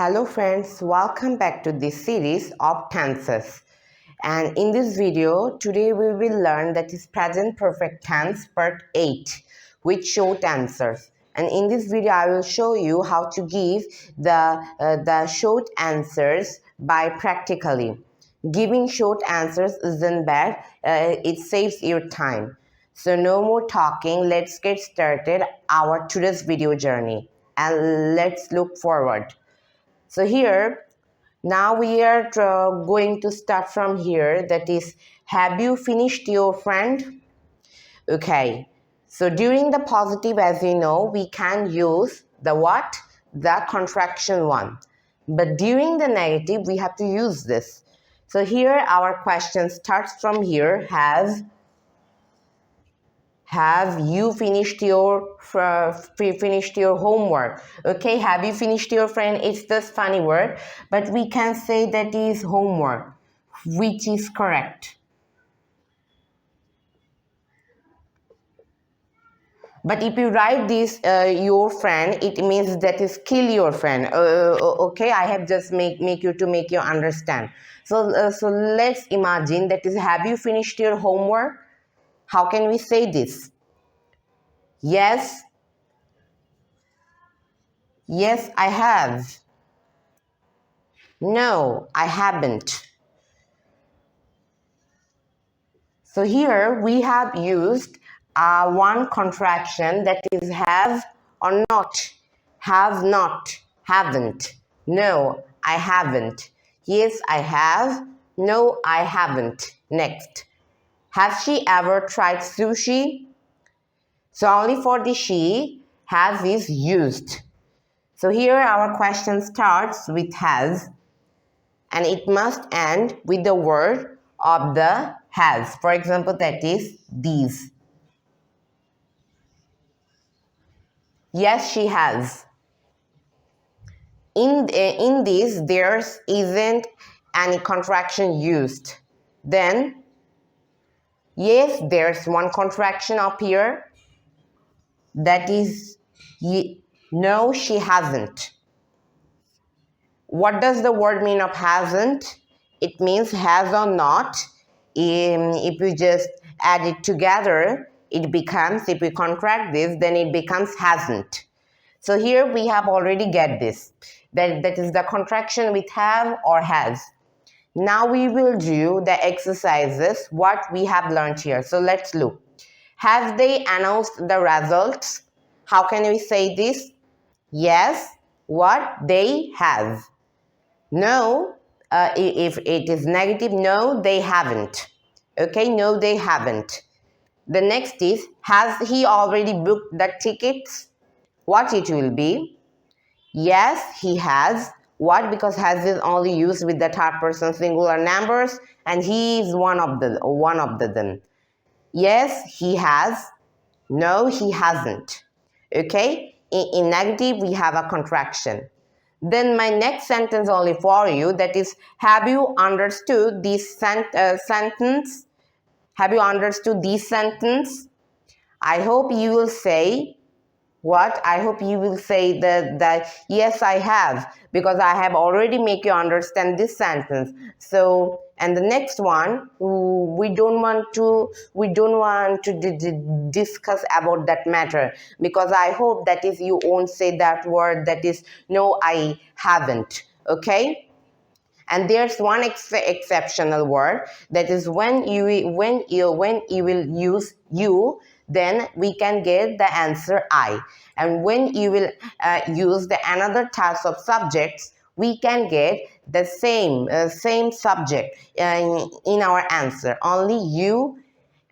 Hello friends, welcome back to this series of tenses. And in this video, today we will learn that is present perfect tense part 8 with short answers. And in this video, I will show you how to give the short answers by practically. Giving short answers isn't bad, it saves your time. So no more talking, let's get started our today's video journey and let's look forward. So here, now we are going to start from here. That is, have you finished your friend? Okay. So during the positive, as you know, we can use the what? The contraction one. But during the negative, we have to use this. So here, our question starts from here. Have you finished your homework? Okay, have you finished your friend? It's just funny word, but we can say that is homework, which is correct. But if you write this your friend, it means that is kill your friend. Okay, I have just make you understand. So let's imagine that is, have you finished your homework? How can we say this? Yes, I have. No, I haven't. So here we have used one contraction, that is have or not. Have not, haven't. No, I haven't. Yes, I have. No, I haven't. Next. Has she ever tried sushi? So only for the she, has is used. So here our question starts with has, and it must end with the word of the has. For example, that is these. Yes, she has. In this, there isn't any contraction used. Then, yes, there's one contraction up here. That is, no, she hasn't. What does the word mean of hasn't? It means has or not. If you just add it together, it becomes, if we contract this, then it becomes hasn't. So here we have already get this. That is the contraction with have or has. Now we will do the exercises, what we have learned here. So let's look. Have they announced the results? How can we say this? Yes, what? They have. No, if it is negative, no, they haven't. Okay, no, they haven't. The next is, has he already booked the tickets? What it will be? Yes, he has. What? Because has is only used with the third person singular numbers, and he is one of them. Yes, he has. No, he hasn't. Okay? In negative, we have a contraction. Then my next sentence only for you, that is, have you understood this sentence? Have you understood this sentence? I hope you will say what? I hope you will say that yes, I have, because I have already make you understand this sentence. So, and the next one, we don't want to discuss about that matter, because I hope that is you won't say that word, that is no, I haven't. Okay. And there's one exceptional word, that is when you will use you, then we can get the answer I. And when you will use the another types of subjects, we can get the same subject in our answer. Only you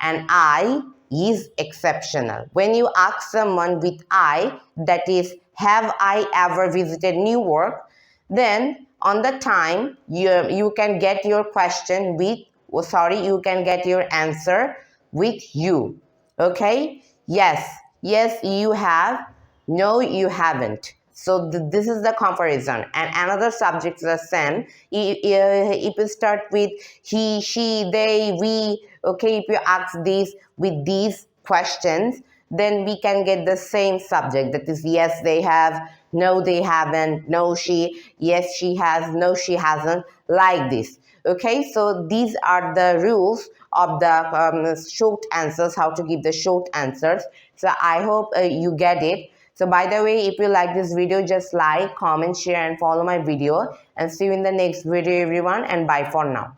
and I is exceptional. When you ask someone with I, that is, have I ever visited New York, then on the time you can get your question with, you can get your answer with you. Okay? Yes, you have. No, you haven't. So this is the comparison. And another subject is the same. If you start with he, she, they, we, okay, if you ask these with these questions, then we can get the same subject. That is, yes, they have. no they haven't, no she, yes she has, no she hasn't, like this. Okay, so these are the rules of the short answers, how to give the short answers. So I hope you get it. So by the way, if you like this video, just like, comment, share and follow my video, and see you in the next video everyone, and bye for now.